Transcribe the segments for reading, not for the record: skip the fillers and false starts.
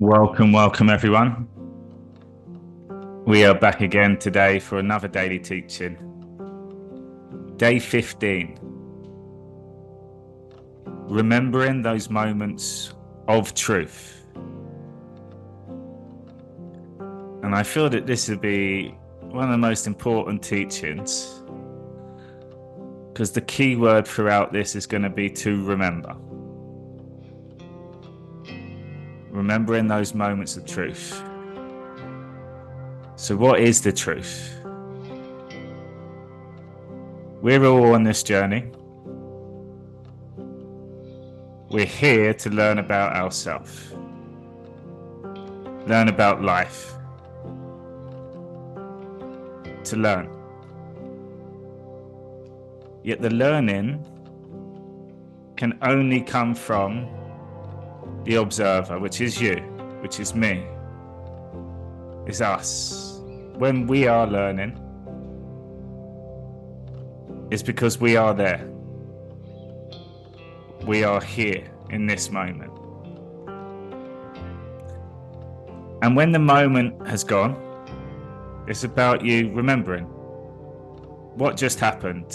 Welcome everyone. We are back again today for another daily teaching. Day 15. Remembering those moments of truth. And I feel that this would be one of the most important teachings, because the key word throughout this is going to be to remember. Remembering those moments of truth. So what is the truth? We're all on this journey. We're here to learn about ourselves, learn about life, to learn. Yet the learning can only come from the observer, which is you, which is me, is us. When we are learning, it's because we are there. We are here in this moment. And when the moment has gone, it's about you remembering what just happened.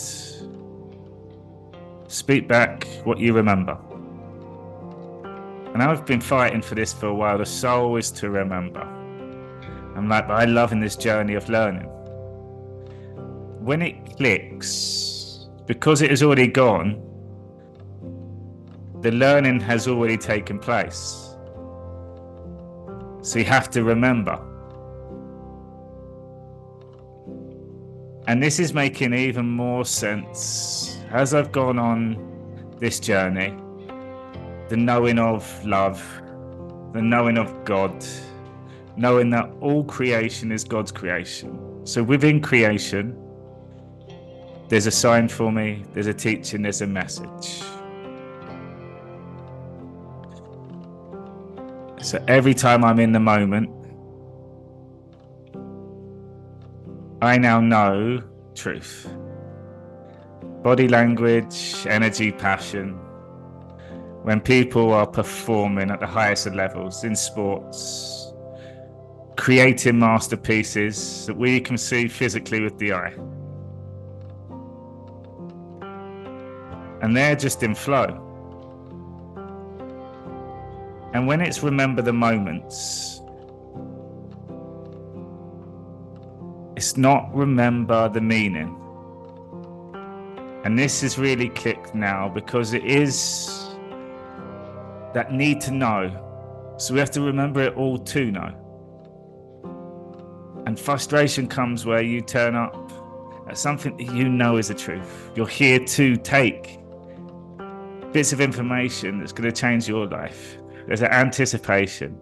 Speak back what you remember. And I've been fighting for this for a while. The soul is to remember. But I love in this journey of learning. When it clicks, because it has already gone, the learning has already taken place. So you have to remember. And this is making even more sense as I've gone on this journey. The knowing of love, the knowing of God, knowing that all creation is God's creation. So within creation, there's a sign for me, there's a teaching, there's a message. So every time I'm in the moment, I now know truth. Body language, energy, passion. When people are performing at the highest of levels in sports, creating masterpieces that we can see physically with the eye. And they're just in flow. And when it's remember the moments, it's not remember the meaning. And this is really clicked now, because it is that need to know. So we have to remember it all to know. And frustration comes where you turn up at something that you know is the truth. You're here to take bits of information that's going to change your life. There's an anticipation,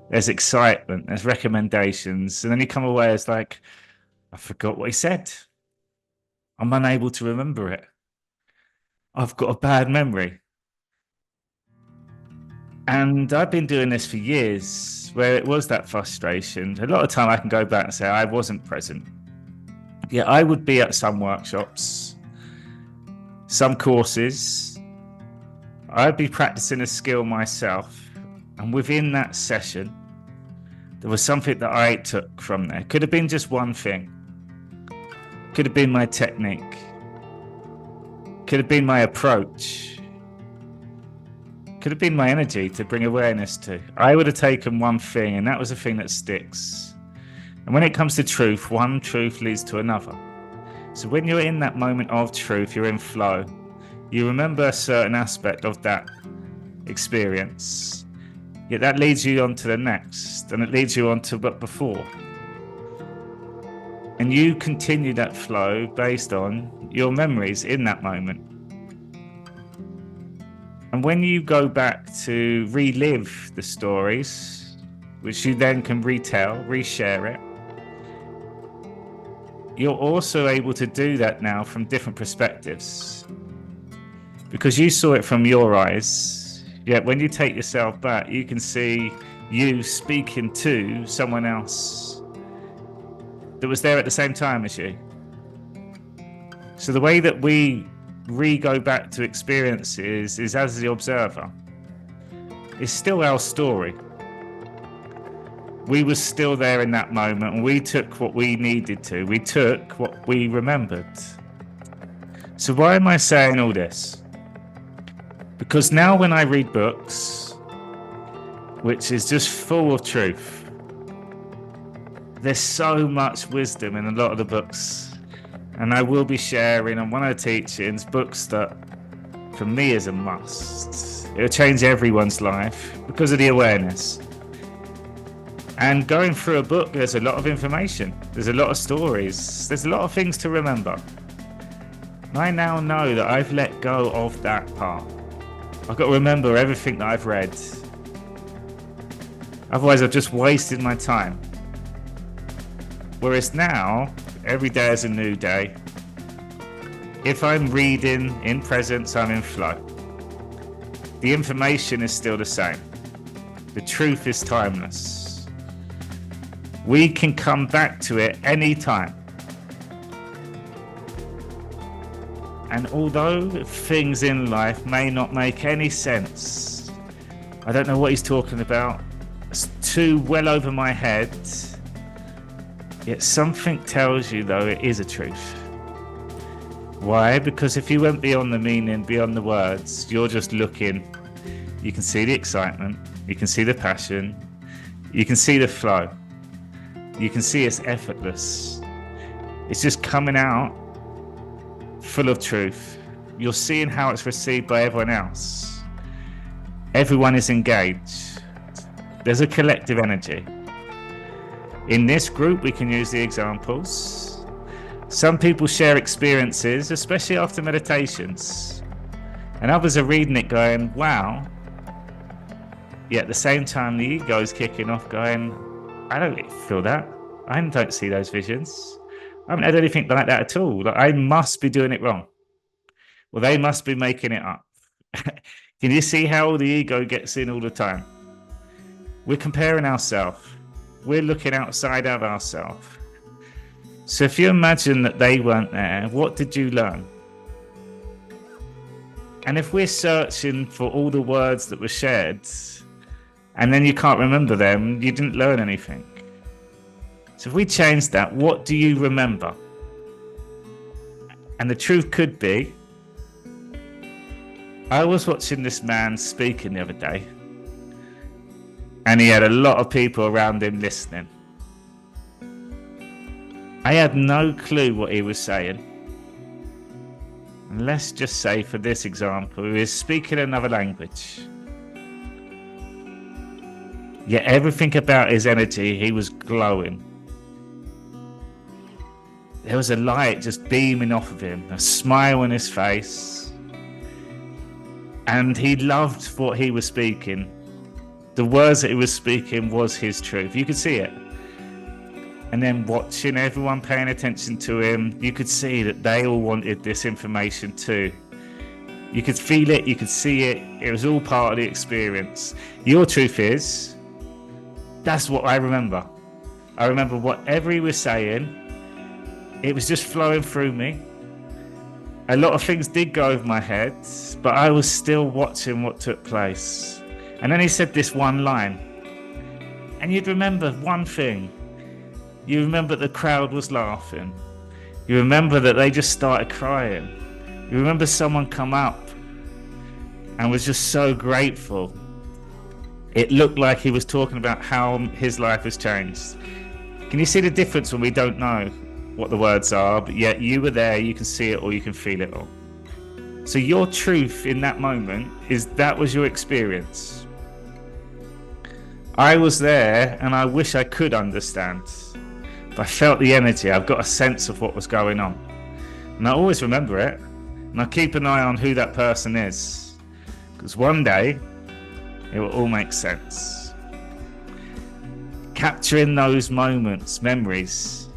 there's excitement, there's recommendations. And then you come away, it's like, I forgot what he said. I'm unable to remember it. I've got a bad memory. And I've been doing this for years, where it was that frustration. A lot of time I can go back and say I wasn't present. Yeah, I would be at some workshops, some courses. I'd be practicing a skill myself. And within that session, there was something that I took from there. Could have been just one thing. Could have been my technique. Could have been my approach. Could have been my energy to bring awareness to. I would have taken one thing, and that was the thing that sticks. And when it comes to truth, one truth leads to another. So when you're in that moment of truth, you're in flow. You remember a certain aspect of that experience. Yet that leads you on to the next, and it leads you on to what before. And you continue that flow based on your memories in that moment. And when you go back to relive the stories, which you then can retell, reshare it, you're also able to do that now from different perspectives. Because you saw it from your eyes, yet when you take yourself back, you can see you speaking to someone else that was there at the same time as you. So the way that we go back to experiences is as the observer. It's still our story. We were still there in that moment, and we took what we needed to. We took what we remembered. So why am I saying all this? Because now when I read books, which is just full of truth, there's so much wisdom in a lot of the books. And I will be sharing on one of the teachings books that for me is a must. It'll change everyone's life because of the awareness. And going through a book, there's a lot of information. There's a lot of stories. There's a lot of things to remember. And I now know that I've let go of that part. I've got to remember everything that I've read. Otherwise, I've just wasted my time. Whereas now, every day is a new day. If I'm reading in presence, I'm in flow. The information is still the same. The truth is timeless. We can come back to it anytime. And although things in life may not make any sense, I don't know what he's talking about, it's too well over my head, yet something tells you, though, it is a truth. Why? Because if you went beyond the meaning, beyond the words, you're just looking, you can see the excitement, you can see the passion, you can see the flow. You can see it's effortless. It's just coming out full of truth. You're seeing how it's received by everyone else. Everyone is engaged. There's a collective energy. In this group, we can use the examples. Some people share experiences, especially after meditations. And others are reading it going, wow. Yet at the same time, the ego is kicking off going, I don't feel that. I don't see those visions. I haven't had anything like that at all. Like, I must be doing it wrong. Well, they must be making it up. Can you see how the ego gets in all the time? We're comparing ourselves. We're looking outside of ourselves. So if you imagine that they weren't there, what did you learn? And if we're searching for all the words that were shared, and then you can't remember them, you didn't learn anything. So if we change that, what do you remember? And the truth could be, I was watching this man speaking the other day, and he had a lot of people around him listening. I had no clue what he was saying. And let's just say, for this example, he was speaking another language. Yet everything about his energy, he was glowing. There was a light just beaming off of him, a smile on his face. And he loved what he was speaking. The words that he was speaking was his truth. You could see it. And then watching everyone paying attention to him, you could see that they all wanted this information too. You could feel it, you could see it. It was all part of the experience. Your truth is, that's what I remember. I remember whatever he was saying, it was just flowing through me. A lot of things did go over my head, but I was still watching what took place. And then he said this one line, and you'd remember one thing. You remember the crowd was laughing. You remember that they just started crying. You remember someone come up and was just so grateful. It looked like he was talking about how his life has changed. Can you see the difference when we don't know what the words are, but yet you were there, you can see it or you can feel it all? So your truth in that moment is that was your experience. I was there and I wish I could understand. But I felt the energy, I've got a sense of what was going on. And I always remember it. And I keep an eye on who that person is. Because one day, it will all make sense. Capturing those moments, memories.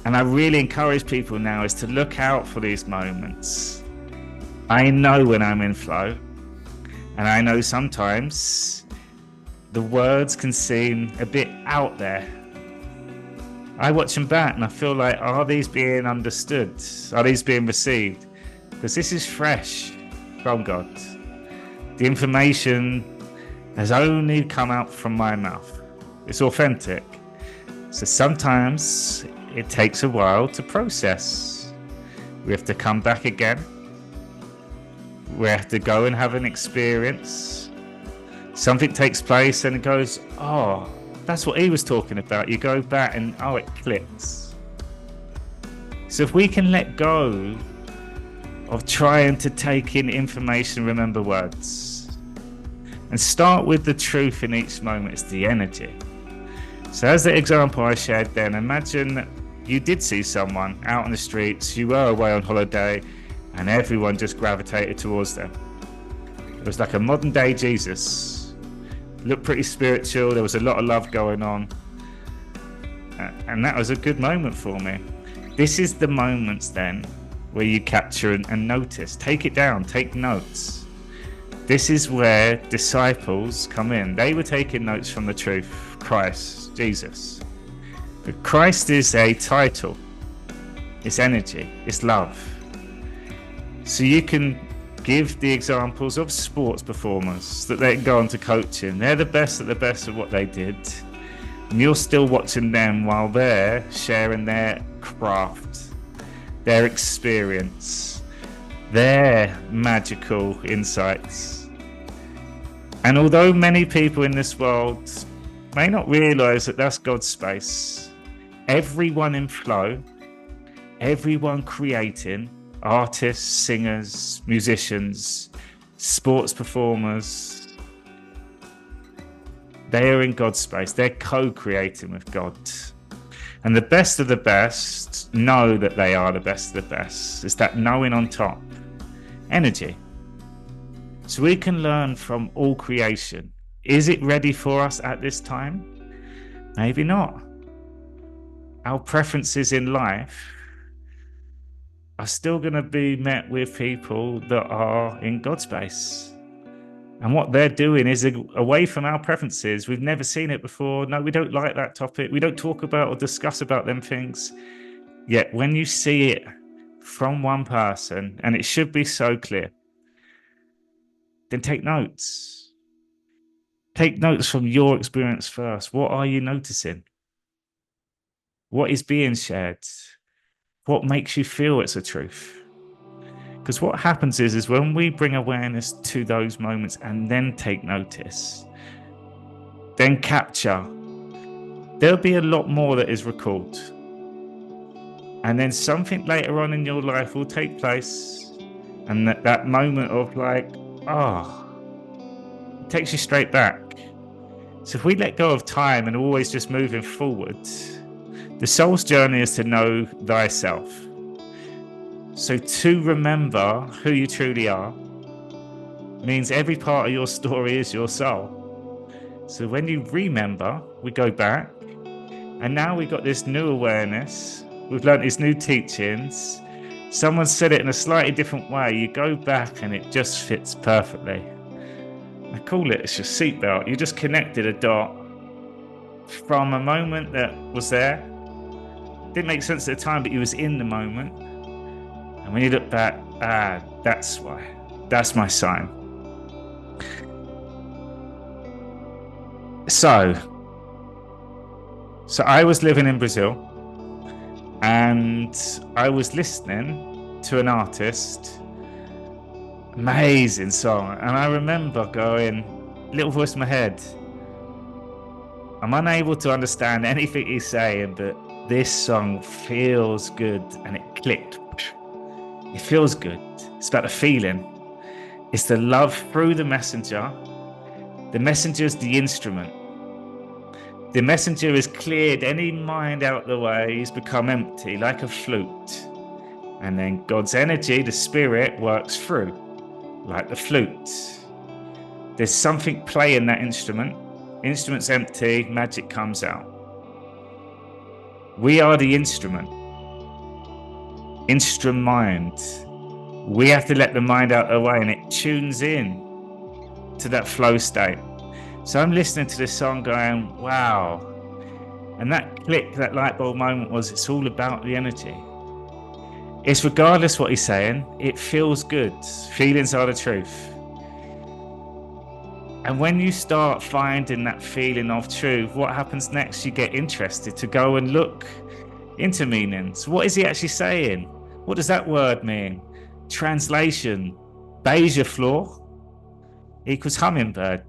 And I really encourage people now is to look out for these moments. I know when I'm in flow. And I know sometimes the words can seem a bit out there. I watch them back and I feel like, are these being understood? Are these being received? Because this is fresh from God. The information has only come out from my mouth. It's authentic. So sometimes it takes a while to process. We have to come back again. We have to go and have an experience. Something takes place and it goes, oh, that's what he was talking about. You go back and oh, it clicks. So if we can let go of trying to take in information, remember words, and start with the truth in each moment, it's the energy. So as the example I shared then, imagine you did see someone out on the streets, you were away on holiday, and everyone just gravitated towards them. It was like a modern day Jesus. Looked pretty spiritual, there was a lot of love going on. And that was a good moment for me. This is the moments then where you capture and notice. Take it down, take notes. This is where disciples come in. They were taking notes from the truth, Christ, Jesus. But Christ is a title. It's energy, it's love. So you can give the examples of sports performers that they can go on to coaching. They're the best at what they did. And you're still watching them while they're sharing their craft, their experience, their magical insights. And although many people in this world may not realize that that's God's space, everyone in flow, everyone creating, artists, singers, musicians, sports performers, they are in God's space. They're co-creating with God. And the best of the best know that they are the best of the best. It's that knowing on top. Energy. So we can learn from all creation. Is it ready for us at this time? Maybe not. Our preferences in life are still going to be met with people that are in God's space. And what they're doing is away from our preferences. We've never seen it before. No, we don't like that topic. We don't talk about or discuss about them things. Yet when you see it from one person, and it should be so clear, then take notes. Take notes from your experience first. What are you noticing? What is being shared? What makes you feel it's a truth? Because what happens is when we bring awareness to those moments and then take notice, then capture, there'll be a lot more that is recalled. And then something later on in your life will take place, and that moment of like, it takes you straight back. So if we let go of time and always just moving forward, the soul's journey is to know thyself. So to remember who you truly are means every part of your story is your soul. So when you remember, we go back, and now we've got this new awareness. We've learned these new teachings. Someone said it in a slightly different way. You go back and it just fits perfectly. I call it's your seatbelt. You just connected a dot from a moment that was there. Didn't make sense at the time, but you was in the moment. And when you look back, that's why. That's my sign. So I was living in Brazil, and I was listening to an artist, amazing song, and I remember going, little voice in my head, I'm unable to understand anything he's saying, but this song feels good, and it clicked. It feels good. It's about the feeling. It's the love through the messenger. The messenger is the instrument. The messenger has cleared any mind out the way. He's become empty like a flute. And then God's energy, the spirit, works through like the flute. There's something playing that instrument. Instrument's empty, magic comes out. We are the instrument. Instrument mind. We have to let the mind out of the way, and it tunes in to that flow state. So I'm listening to this song going, wow. And that click, that light bulb moment was, it's all about the energy. It's regardless what he's saying, it feels good. Feelings are the truth. And when you start finding that feeling of truth, what happens next? You get interested to go and look into meanings. What is he actually saying? What does that word mean? Translation: beige floor equals hummingbird.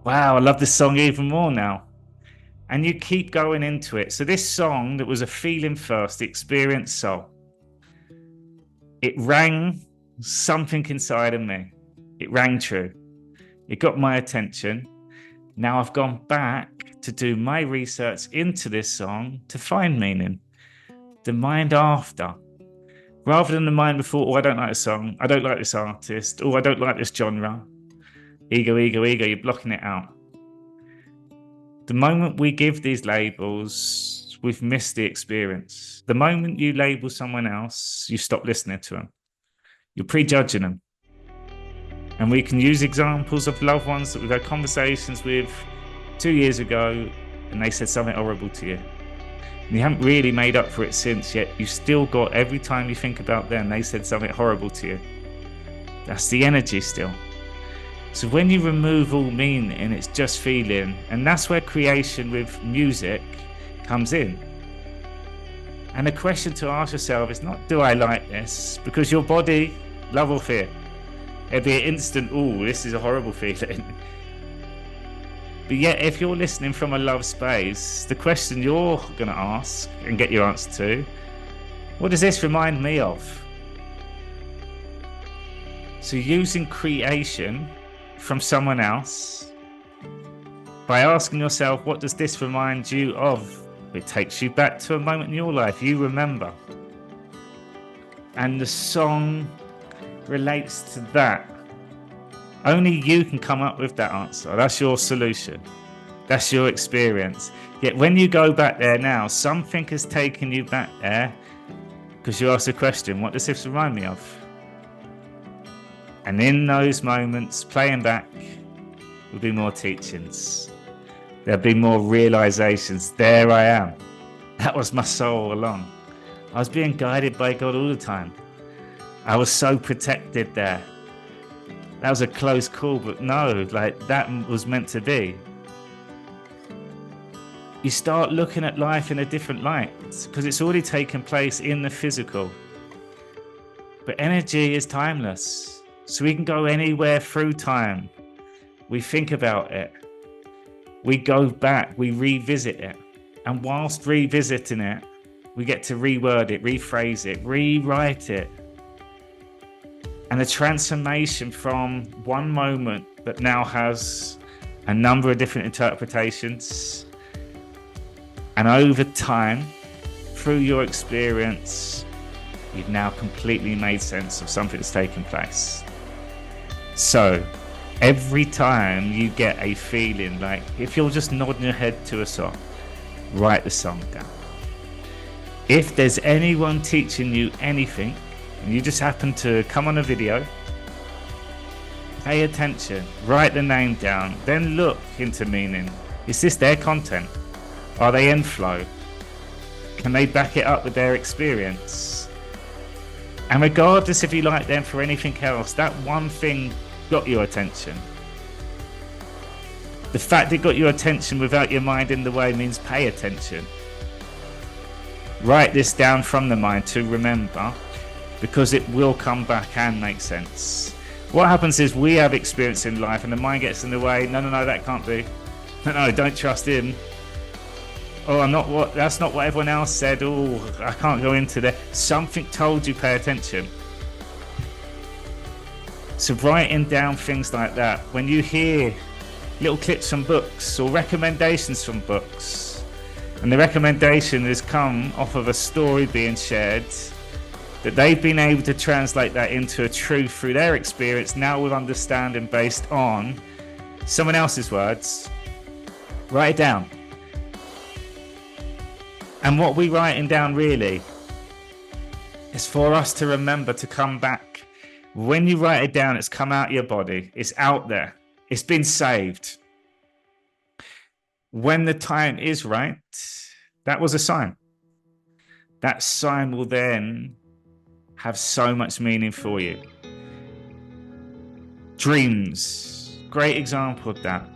Wow, I love this song even more now. And you keep going into it. So this song that was a feeling first, the experience soul, it rang something inside of me. It rang true. It got my attention. Now I've gone back to do my research into this song to find meaning. The mind after. Rather than the mind before, oh, I don't like the song. I don't like this artist. Oh, I don't like this genre. Ego, ego, ego. You're blocking it out. The moment we give these labels, we've missed the experience. The moment you label someone else, you stop listening to them. You're prejudging them. And we can use examples of loved ones that we've had conversations with 2 years ago, and they said something horrible to you. And you haven't really made up for it since, yet you've still got, every time you think about them, they said something horrible to you. That's the energy still. So when you remove all meaning, it's just feeling. And that's where creation with music comes in. And the question to ask yourself is not, do I like this? Because your body, love or fear. It'd be an instant, oh, this is a horrible feeling. But yet, if you're listening from a love space, the question you're going to ask and get your answer to, what does this remind me of? So using creation from someone else, by asking yourself, what does this remind you of? It takes you back to a moment in your life you remember. And the song relates to that. Only you can come up with that answer. That's your solution. That's your experience. Yet when you go back there now, something has taken you back there because you asked the question, what does this remind me of? And in those moments, playing back, will be more teachings. There'll be more realizations. There I am. That was my soul along. I was being guided by God all the time. I was so protected there. That was a close call, but no, like that was meant to be. You start looking at life in a different light because it's already taken place in the physical. But energy is timeless. So we can go anywhere through time. We think about it. We go back, we revisit it. And whilst revisiting it, we get to reword it, rephrase it, rewrite it. And the transformation from one moment that now has a number of different interpretations. And over time, through your experience, you've now completely made sense of something that's taken place. So every time you get a feeling, like if you're just nodding your head to a song, write the song down. If there's anyone teaching you anything, and you just happen to come on a video, pay attention, write the name down, then look into meaning. Is this their content? Are they in flow? Can they back it up with their experience? And regardless if you like them for anything else, that one thing got your attention. The fact it got your attention without your mind in the way means pay attention. Write this down from the mind to remember, because it will come back and make sense. What happens is we have experience in life and the mind gets in the way. No, that can't be. No, don't trust him. Oh, that's not what everyone else said. Oh, I can't go into there. Something told you pay attention. So writing down things like that, when you hear little clips from books or recommendations from books, and the recommendation has come off of a story being shared, that they've been able to translate that into a truth through their experience, now with understanding based on someone else's words, write it down. And what we're writing down really is for us to remember to come back. When you write it down, it's come out of your body, it's out there, it's been saved. When the time is right, that was a sign. That sign will then have so much meaning for you. Dreams, great example of that.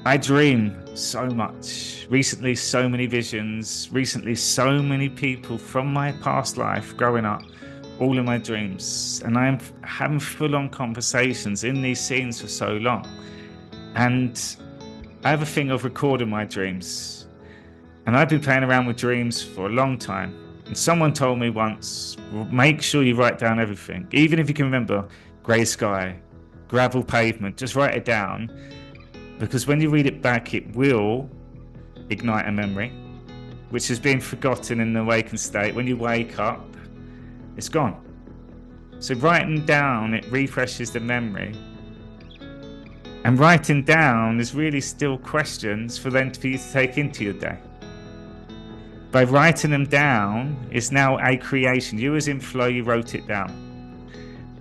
I dream so much. Recently, so many visions. Recently, so many people from my past life growing up, all in my dreams. And I'm having full-on conversations in these scenes for so long. And I have a thing of recording my dreams. And I've been playing around with dreams for a long time. And someone told me once, well, make sure you write down everything. Even if you can remember grey sky, gravel pavement, just write it down. Because when you read it back, it will ignite a memory, which has been forgotten in the awakened state. When you wake up, it's gone. So writing down, it refreshes the memory. And writing down is really still questions for you to take into your day. By writing them down, it's now a creation. You as in flow, you wrote it down.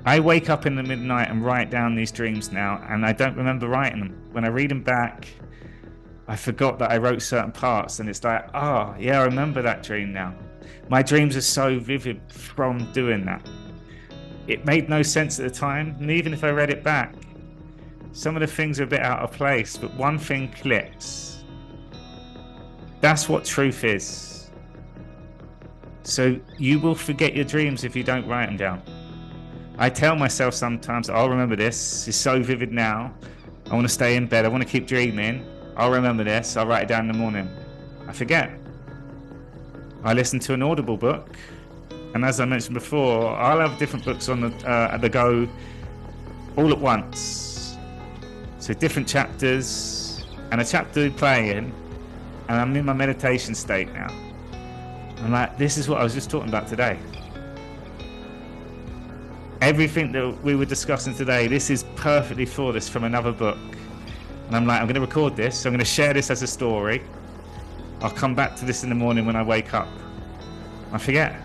I wake up in the midnight and write down these dreams now, and I don't remember writing them. When I read them back, I forgot that I wrote certain parts, and it's like, oh, yeah, I remember that dream now. My dreams are so vivid from doing that. It made no sense at the time, and even if I read it back, some of the things are a bit out of place, but one thing clicks. That's what truth is. So you will forget your dreams if you don't write them down. I tell myself sometimes, I'll remember this. It's so vivid now. I want to stay in bed. I want to keep dreaming. I'll remember this. I'll write it down in the morning. I forget. I listen to an Audible book. And as I mentioned before, I'll have different books on at the go all at once. So different chapters and a chapter playing. And I'm in my meditation state now. I'm like, this is what I was just talking about today. Everything that we were discussing today, this is perfectly for this from another book. And I'm like, I'm going to record this. I'm going to share this as a story. I'll come back to this in the morning when I wake up. I forget.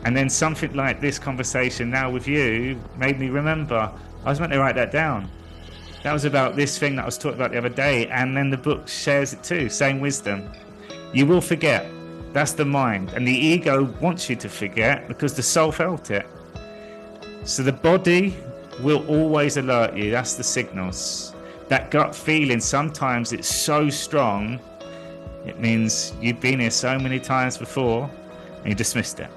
And then something like this conversation now with you made me remember I was meant to write that down. That was about this thing that I was talking about the other day. And then the book shares it too. Same wisdom. You will forget. That's the mind. And the ego wants you to forget because the soul felt it. So the body will always alert you. That's the signals. That gut feeling, sometimes it's so strong, it means you've been here so many times before and you dismissed it.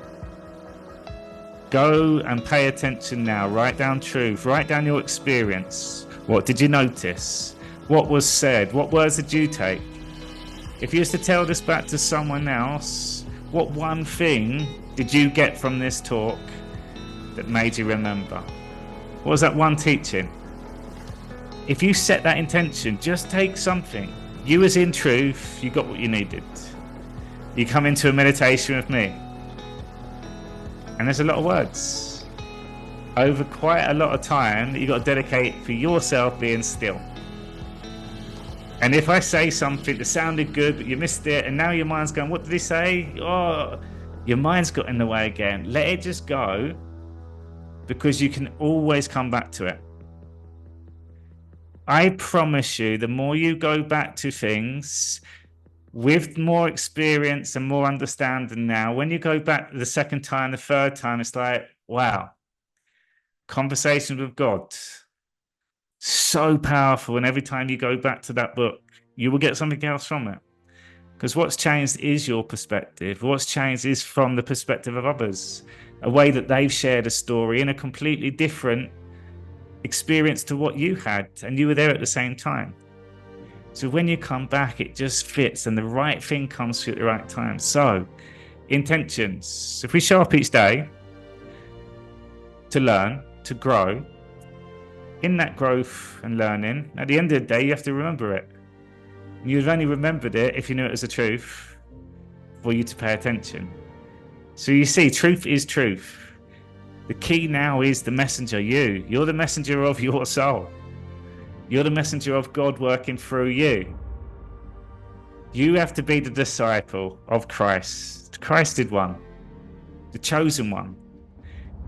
Go and pay attention now. Write down truth. Write down your experience. What did you notice? What was said? What words did you take? If you was to tell this back to someone else, what one thing did you get from this talk that made you remember? What was that one teaching? If you set that intention, just take something. You as in truth, you got what you needed. You come into a meditation with me. And there's a lot of words. Over quite a lot of time that you got to dedicate for yourself being still. And if I say something that sounded good, but you missed it, and now your mind's going, what did he say? Oh, your mind's got in the way again. Let it just go. Because you can always come back to it. I promise you, the more you go back to things with more experience and more understanding now, when you go back the second time, the third time, it's like, wow, conversations with God, so powerful. And every time you go back to that book, you will get something else from it. Because what's changed is your perspective. What's changed is from the perspective of others. A way that they've shared a story in a completely different experience to what you had, and you were there at the same time. So when you come back, it just fits and the right thing comes through at the right time. So intentions. If we show up each day to learn, to grow, in that growth and learning, at the end of the day, you have to remember it. You've only remembered it if you knew it was the truth for you to pay attention. So you see, truth is truth. The key now is the messenger, you. You're the messenger of your soul. You're the messenger of God working through you. You have to be the disciple of Christ. The Christed one, the chosen one.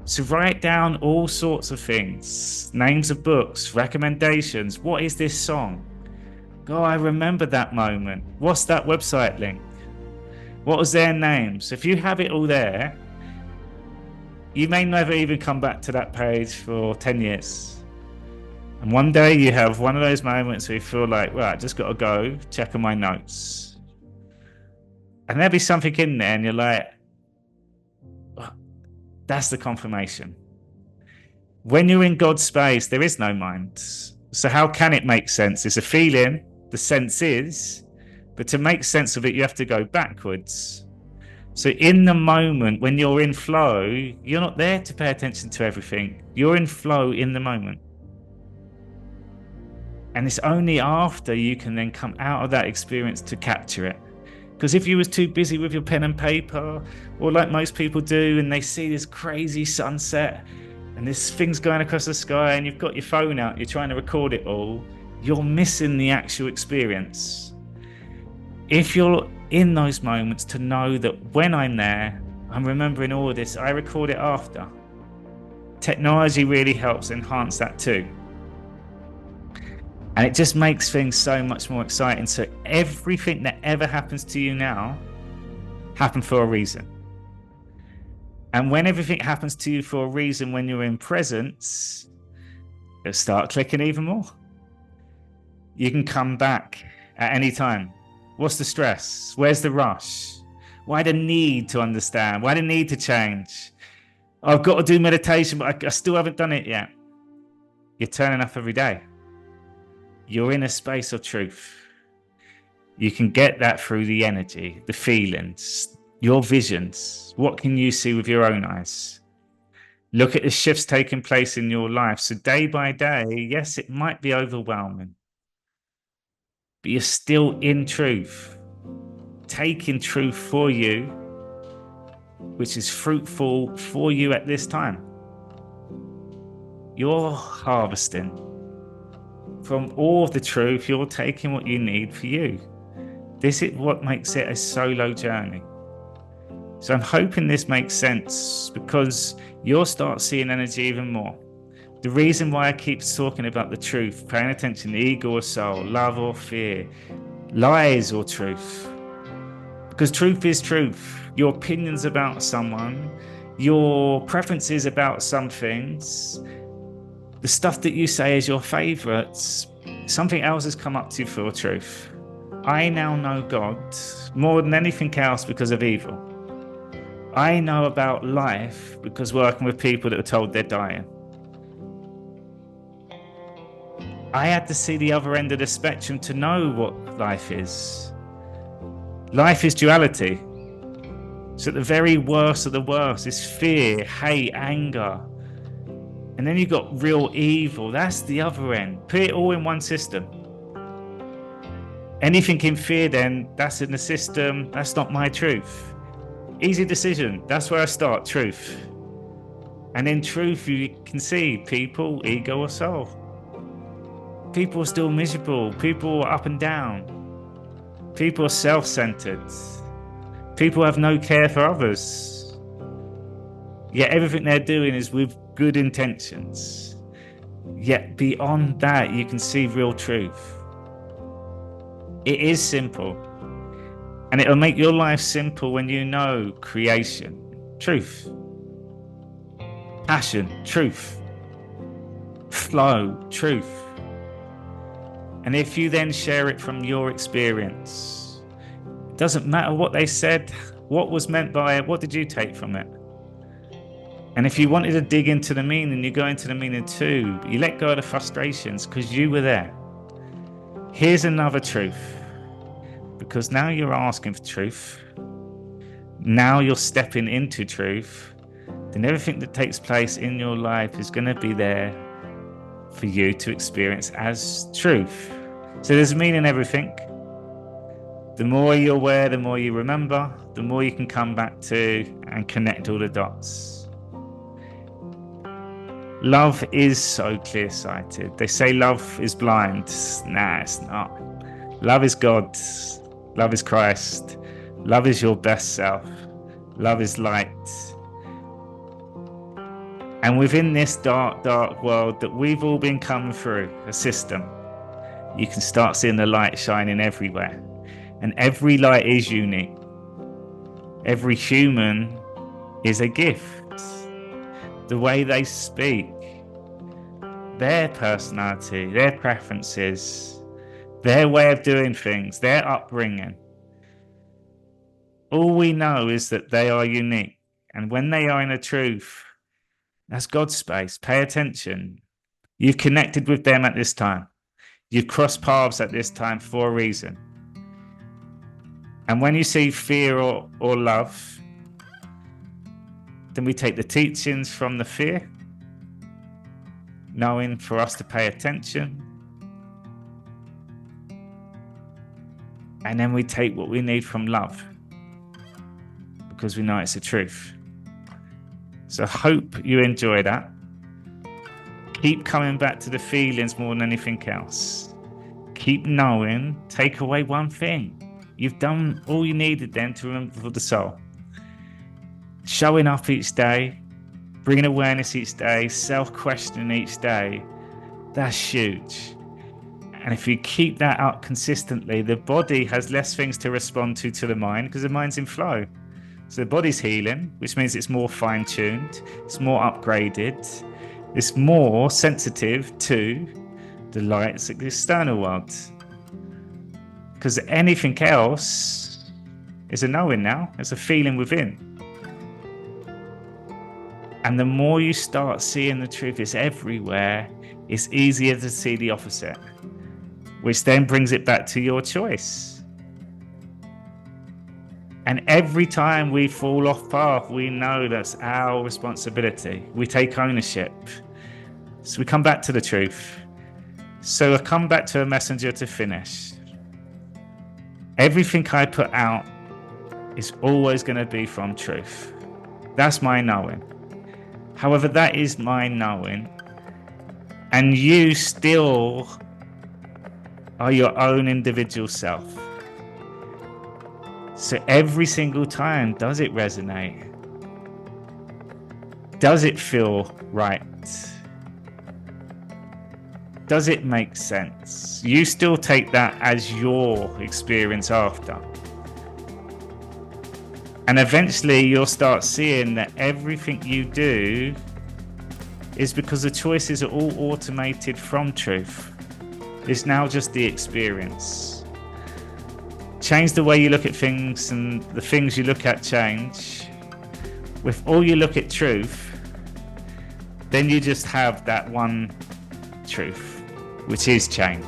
So write down all sorts of things, names of books, recommendations. What is this song? Oh, I remember that moment. What's that website link? What was their names? If you have it all there, you may never even come back to that page for 10 years. And one day you have one of those moments where you feel like, well, I just got to go check on my notes. And there'll be something in there and you're like, oh, that's the confirmation. When you're in God's space, there is no mind. So how can it make sense? It's a feeling, the sense is, but to make sense of it, you have to go backwards. So in the moment, when you're in flow, you're not there to pay attention to everything. You're in flow in the moment. And it's only after you can then come out of that experience to capture it. Because if you was too busy with your pen and paper, or like most people do, and they see this crazy sunset, and this thing's going across the sky, and you've got your phone out, you're trying to record it all, you're missing the actual experience. If you're in those moments, to know that when I'm there, I'm remembering all of this, I record it after. Technology really helps enhance that too. And it just makes things so much more exciting. So everything that ever happens to you now happened for a reason. And when everything happens to you for a reason, when you're in presence, it'll start clicking even more. You can come back at any time. What's the stress? Where's the rush? Why the need to understand? Why the need to change? I've got to do meditation, but I still haven't done it yet. You're turning up every day. You're in a space of truth. You can get that through the energy, the feelings, your visions. What can you see with your own eyes? Look at the shifts taking place in your life. So day by day, yes, it might be overwhelming, but you're still in truth, taking truth for you, which is fruitful for you at this time. You're harvesting. From all of the truth, you're taking what you need for you. This is what makes it a solo journey. So I'm hoping this makes sense, because you'll start seeing energy even more. The reason why I keep talking about the truth, paying attention to ego or soul, love or fear, lies or truth. Because truth is truth. Your opinions about someone, your preferences about some things, the stuff that you say is your favorites, something else has come up to you for truth. I now know God more than anything else because of evil. I know about life because working with people that are told they're dying. I had to see the other end of the spectrum to know what life is. Life is duality. So at the very worst of the worst is fear, hate, anger. And then you've got real evil. That's the other end. Put it all in one system. Anything in fear, then, that's in the system. That's not my truth. Easy decision. That's where I start, truth. And in truth, you can see people, ego or soul. People are still miserable. People are up and down. People are self-centered. People have no care for others. Yet everything they're doing is with good intentions. Yet beyond that, you can see real truth. It is simple. And it'll make your life simple when you know creation, truth, passion, truth, flow, truth. And if you then share it from your experience, it doesn't matter what they said, what was meant by it, what did you take from it? And if you wanted to dig into the meaning, you go into the meaning too. But you let go of the frustrations because you were there. Here's another truth. Because now you're asking for truth. Now you're stepping into truth. Then everything that takes place in your life is going to be there for you to experience as truth. So there's meaning in everything. The more you're aware, the more you remember, the more you can come back to and connect all the dots. Love is so clear-sighted. They say love is blind. Nah, it's not. Love is God. Love is Christ. Love is your best self. Love is light. And within this dark, dark world that we've all been coming through, a system, you can start seeing the light shining everywhere. And every light is unique. Every human is a gift. The way they speak, their personality, their preferences, their way of doing things, their upbringing. All we know is that they are unique. And when they are in a truth, that's God's space. Pay attention. You've connected with them at this time. You've crossed paths at this time for a reason. And when you see fear or love, then we take the teachings from the fear, knowing for us to pay attention. And then we take what we need from love, because we know it's the truth. So I hope you enjoy that. Keep coming back to the feelings more than anything else. Keep knowing, take away one thing. You've done all you needed then to remember for the soul. Showing up each day, bringing awareness each day, self-questioning each day, that's huge. And if you keep that up consistently, the body has less things to respond to the mind, because the mind's in flow. So the body's healing, which means it's more fine-tuned, it's more upgraded, it's more sensitive to the lights of the external world. Because anything else is a knowing now, it's a feeling within. And the more you start seeing the truth, it's everywhere, it's easier to see the opposite, which then brings it back to your choice. And every time we fall off path, we know that's our responsibility. We take ownership. So we come back to the truth. So I come back to a messenger to finish. Everything I put out is always going to be from truth. That's my knowing. However, that is my knowing. And you still are your own individual self. So every single time, does it resonate? Does it feel right? Does it make sense? You still take that as your experience after. And eventually you'll start seeing that everything you do is because the choices are all automated from truth. It's now just the experience. Change the way you look at things, and the things you look at change. If all you look at truth, then you just have that one truth, which is change.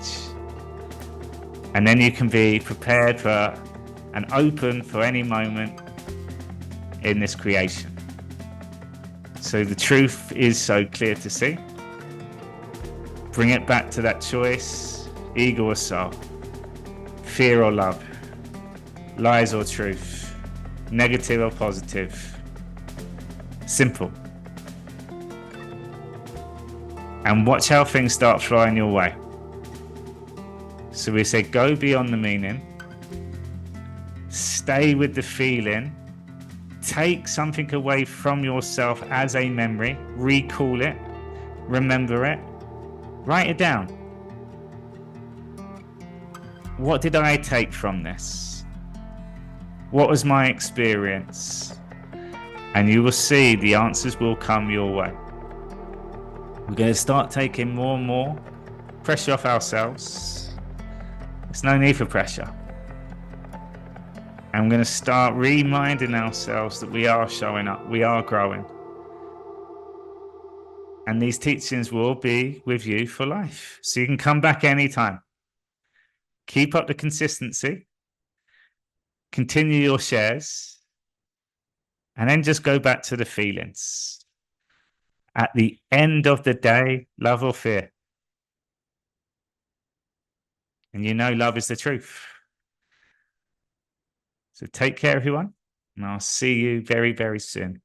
And then you can be prepared for and open for any moment in this creation. So the truth is so clear to see. Bring it back to that choice, ego or soul, fear or love, lies or truth, negative or positive. Simple. And watch how things start flying your way. So we say, go beyond the meaning, stay with the feeling, take something away from yourself as a memory, recall it, remember it, write it down. What did I take from this? What was my experience? And you will see the answers will come your way. We're going to start taking more and more pressure off ourselves. There's no need for pressure. And we're going to start reminding ourselves that we are showing up, we are growing. And these teachings will be with you for life. So you can come back anytime. Keep up the consistency. Continue your shares. And then just go back to the feelings. At the end of the day, love or fear. And you know love is the truth. So take care, everyone. And I'll see you very, very soon.